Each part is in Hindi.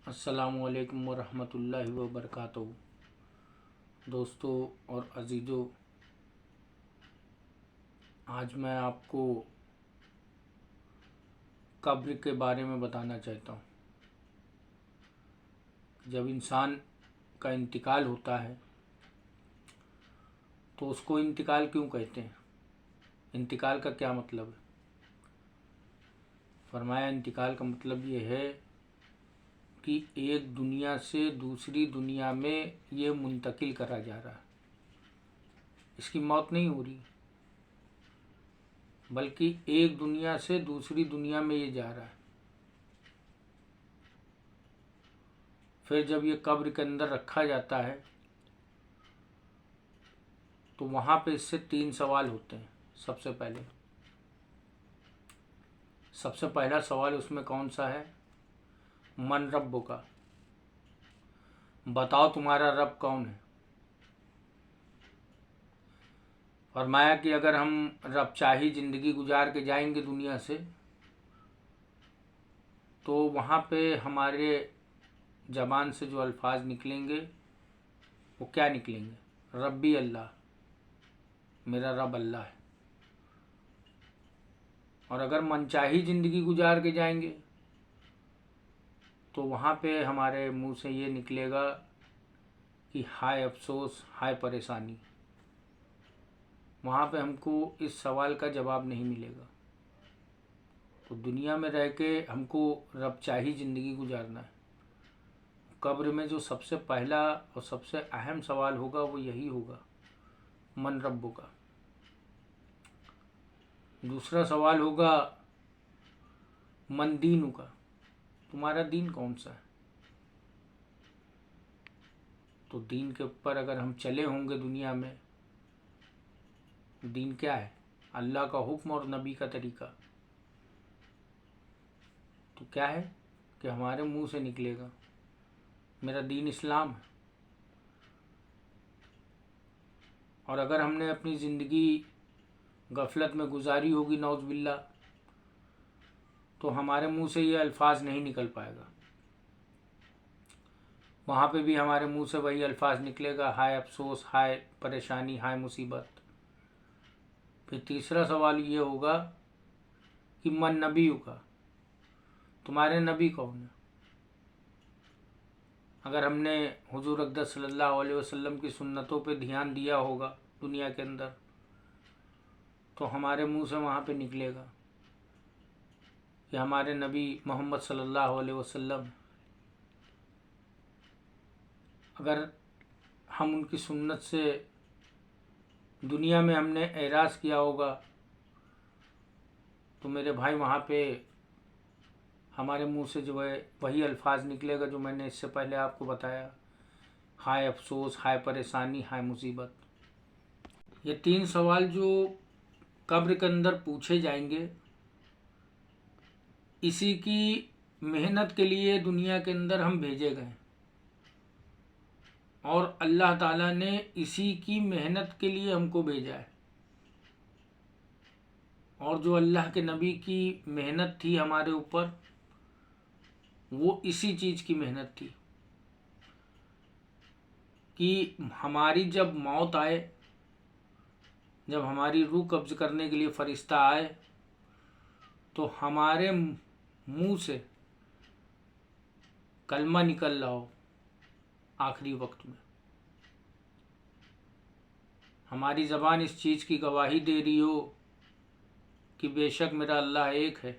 अस्सलामुअलैकुम वरहमतुल्लाहि वबरकातुहू। दोस्तों और अजीज़ों, आज मैं आपको कब्र के बारे में बताना चाहता हूँ। जब इंसान का इंतकाल होता है तो उसको इंतकाल क्यों कहते हैं? इंतकाल का क्या मतलब है? फरमाया, इंतकाल का मतलब ये है कि एक दुनिया से दूसरी दुनिया में ये मुंतकिल करा जा रहा है। इसकी मौत नहीं हो रही, बल्कि एक दुनिया से दूसरी दुनिया में ये जा रहा है। फिर जब ये कब्र के अंदर रखा जाता है तो वहाँ पे इससे 3 सवाल होते हैं। सबसे पहला सवाल उसमें कौन सा है? मन रब्बु का, बताओ तुम्हारा रब कौन है। फरमाया कि अगर हम रब चाही ज़िंदगी गुजार के जाएंगे दुनिया से तो वहाँ पे हमारे ज़बान से जो अल्फाज निकलेंगे वो क्या निकलेंगे? रब्बी अल्लाह, मेरा रब अल्लाह है। और अगर मनचाही ज़िंदगी गुजार के जाएंगे तो वहाँ पे हमारे मुंह से ये निकलेगा कि हाय अफसोस, हाय परेशानी। वहाँ पे हमको इस सवाल का जवाब नहीं मिलेगा। तो दुनिया में रह के हमको रब चाही ज़िंदगी गुजारना है। कब्र में जो सबसे पहला और सबसे अहम सवाल होगा वो यही होगा, मन रब्बु का। दूसरा सवाल होगा मन दीनु का, तुम्हारा दीन कौन सा है। तो दीन के ऊपर अगर हम चले होंगे दुनिया में, दीन क्या है? अल्लाह का हुक्म और नबी का तरीका। तो क्या है कि हमारे मुंह से निकलेगा मेरा दीन इस्लाम है। और अगर हमने अपनी ज़िंदगी गफलत में गुजारी होगी नौज़ बिल्ला, तो हमारे मुंह से ये अल्फाज नहीं निकल पाएगा। वहाँ पे भी हमारे मुंह से वही अल्फाज निकलेगा, हाय अफसोस, हाय परेशानी, हाय मुसीबत। फिर तीसरा सवाल ये होगा कि मन नबी का, तुम्हारे नबी कौन है। अगर हमने हुजूर अक़दस सल्लल्लाहु अलैहि वसल्लम की सुन्नतों पे ध्यान दिया होगा दुनिया के अंदर, तो हमारे मुंह से वहाँ पे निकलेगा कि हमारे नबी मोहम्मद सल्लल्लाहु अलैहि वसल्लम। अगर हम उनकी सुन्नत से दुनिया में हमने एराज़ किया होगा तो मेरे भाई वहाँ पे हमारे मुंह से जो है वही अल्फाज निकलेगा जो मैंने इससे पहले आपको बताया, हाय अफसोस, हाय परेशानी, हाय मुसीबत। ये 3 सवाल जो कब्र के अंदर पूछे जाएंगे, इसी की मेहनत के लिए दुनिया के अंदर हम भेजे गए और अल्लाह ताला ने इसी की मेहनत के लिए हमको भेजा है। और जो अल्लाह के नबी की मेहनत थी हमारे ऊपर, वो इसी चीज़ की मेहनत थी कि हमारी जब मौत आए, जब हमारी रूह कब्ज़ करने के लिए फ़रिश्ता आए, तो हमारे मुंह से कलमा निकल रहा हो आखिरी वक्त में। हमारी ज़बान इस चीज़ की गवाही दे रही हो कि बेशक मेरा अल्लाह एक है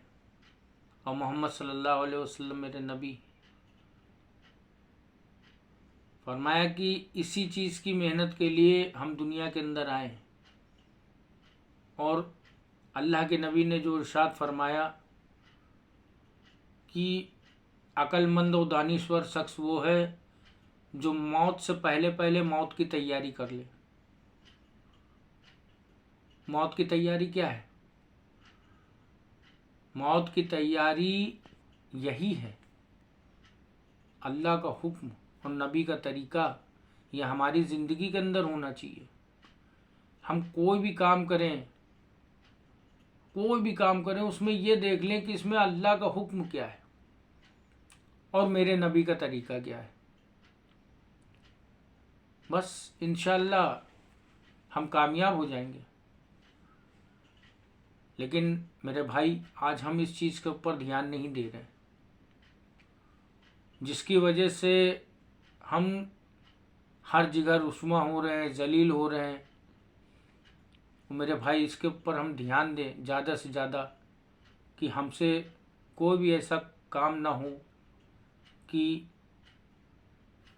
और मोहम्मद सल्लल्लाहु अलैहि वसल्लम मेरे नबी। फरमाया कि इसी चीज़ की मेहनत के लिए हम दुनिया के अंदर आए। और अल्लाह के नबी ने जो इरशाद फरमाया कि अक्लमंद और दानिश्वर शख्स वो है जो मौत से पहले पहले मौत की तैयारी कर ले। मौत की तैयारी क्या है? मौत की तैयारी यही है, अल्लाह का हुक्म और नबी का तरीका, यह हमारी ज़िंदगी के अंदर होना चाहिए। हम कोई भी काम करें उसमें ये देख लें कि इसमें अल्लाह का हुक्म क्या है। और मेरे नबी का तरीका क्या है। बस इंशाअल्लाह हम कामयाब हो जाएंगे। लेकिन मेरे भाई, आज हम इस चीज़ के ऊपर ध्यान नहीं दे रहे, जिसकी वजह से हम हर जगह रुस्वा हो रहे हैं, जलील हो रहे हैं। तो मेरे भाई, इसके ऊपर हम ध्यान दें ज़्यादा से ज़्यादा, कि हमसे कोई भी ऐसा काम ना हो कि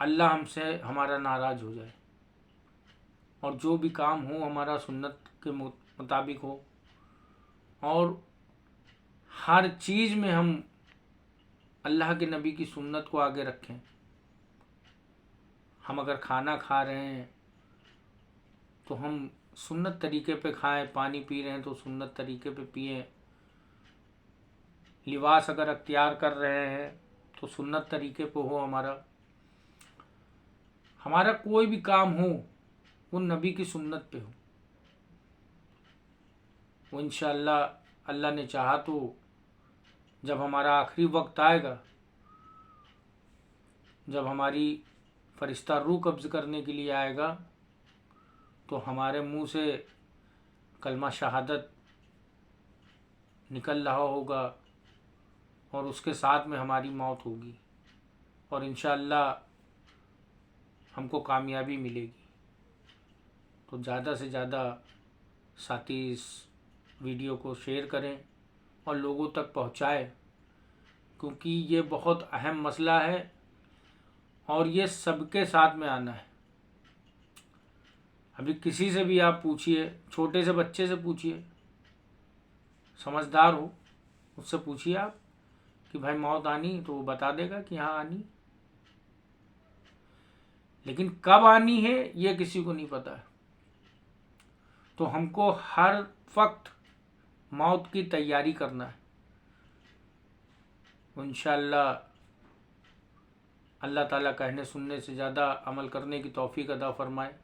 अल्लाह हमसे हमारा नाराज़ हो जाए, और जो भी काम हो हमारा सुन्नत के मुताबिक हो, और हर चीज़ में हम अल्लाह के नबी की सुन्नत को आगे रखें। हम अगर खाना खा रहे हैं तो हम सुन्नत तरीके पे खाएं, पानी पी रहे हैं तो सुन्नत तरीके पे पिएं, लिबास अगर अख्तियार कर रहे हैं तो सुन्नत तरीके पे हो। हमारा कोई भी काम हो वो नबी की सुन्नत पे हो। वो इंशाअल्लाह अल्लाह ने चाहा तो जब हमारा आखिरी वक्त आएगा, जब हमारी फरिश्ता रूह कब्ज़ करने के लिए आएगा, तो हमारे मुंह से कलमा शहादत निकल रहा होगा और उसके साथ में हमारी मौत होगी, और इंशाअल्लाह हमको कामयाबी मिलेगी। तो ज़्यादा से ज़्यादा साथी इस वीडियो को शेयर करें और लोगों तक पहुंचाएं, क्योंकि ये बहुत अहम मसला है और ये सबके साथ में आना है। अभी किसी से भी आप पूछिए, छोटे से बच्चे से पूछिए, समझदार हो उससे पूछिए आप कि भाई मौत आनी, तो वो बता देगा कि हाँ आनी। लेकिन कब आनी है ये किसी को नहीं पता है। तो हमको हर वक्त मौत की तैयारी करना है। इंशाअल्लाह अल्लाह ताला कहने सुनने से ज़्यादा अमल करने की तौफीक अता फरमाए।